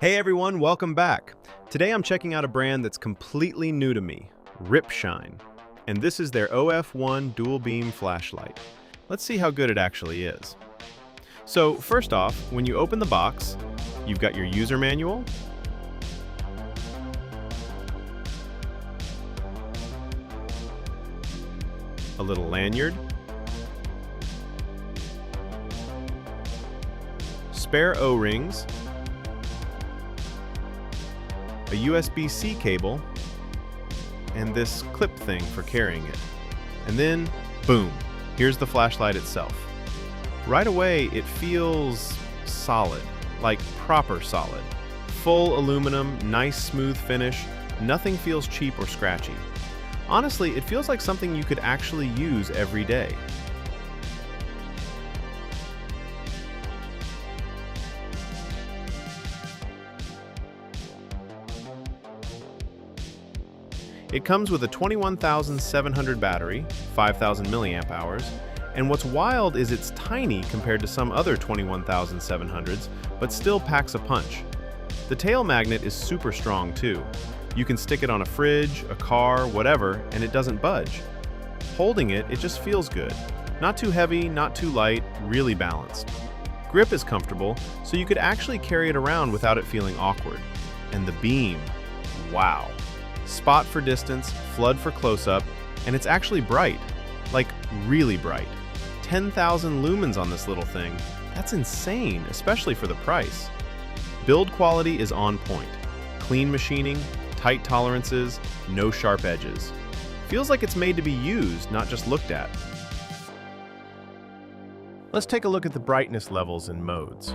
Hey everyone, welcome back. Today I'm checking out a brand that's completely new to me, Ripsshine. And this is their OF1 dual beam flashlight. Let's see how good it actually is. So first off, when you open the box, you've got your user manual, a little lanyard, spare O-rings, a USB-C cable, and this clip thing for carrying it. And then, boom, here's the flashlight itself. Right away, it feels solid, like proper solid. Full aluminum, nice smooth finish, nothing feels cheap or scratchy. Honestly, it feels like something you could actually use every day. It comes with a 21,700 battery, 5,000 milliamp hours, and what's wild is it's tiny compared to some other 21,700s, but still packs a punch. The tail magnet is super strong too. You can stick it on a fridge, a car, whatever, and it doesn't budge. Holding it, it just feels good. Not too heavy, not too light, really balanced. Grip is comfortable, so you could actually carry it around without it feeling awkward. And the beam, wow. Spot for distance, flood for close-up, and it's actually bright. Like, really bright. 10,000 lumens on this little thing. That's insane, especially for the price. Build quality is on point. Clean machining, tight tolerances, no sharp edges. Feels like it's made to be used, not just looked at. Let's take a look at the brightness levels and modes.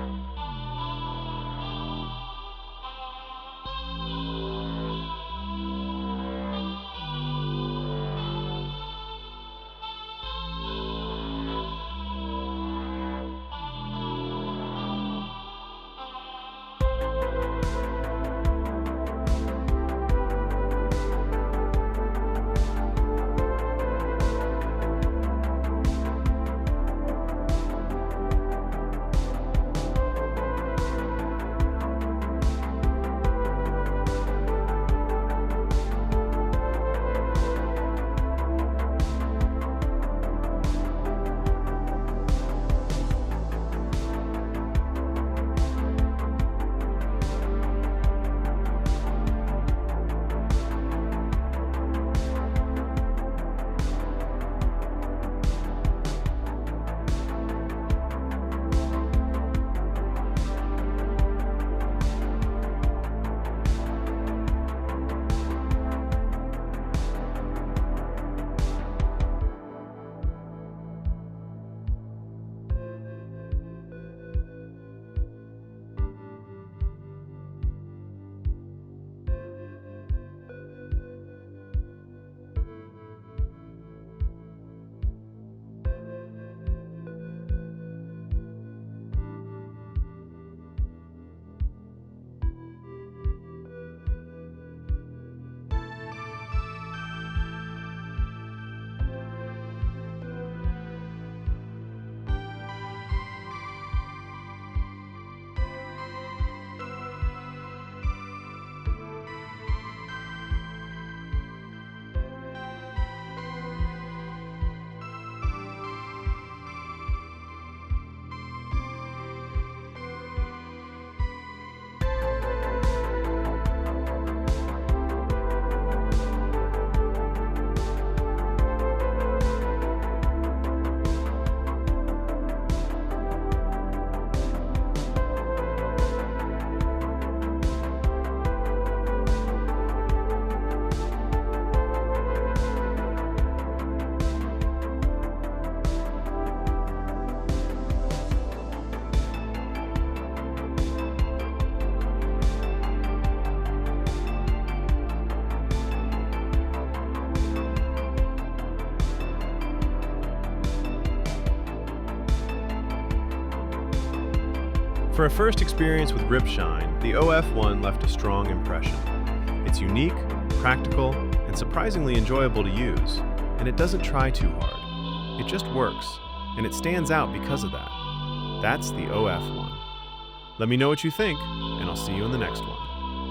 For a first experience with Ripsshine, the OF1 left a strong impression. It's unique, practical, and surprisingly enjoyable to use, and it doesn't try too hard. It just works, and it stands out because of that. That's the OF1. Let me know what you think, and I'll see you in the next one.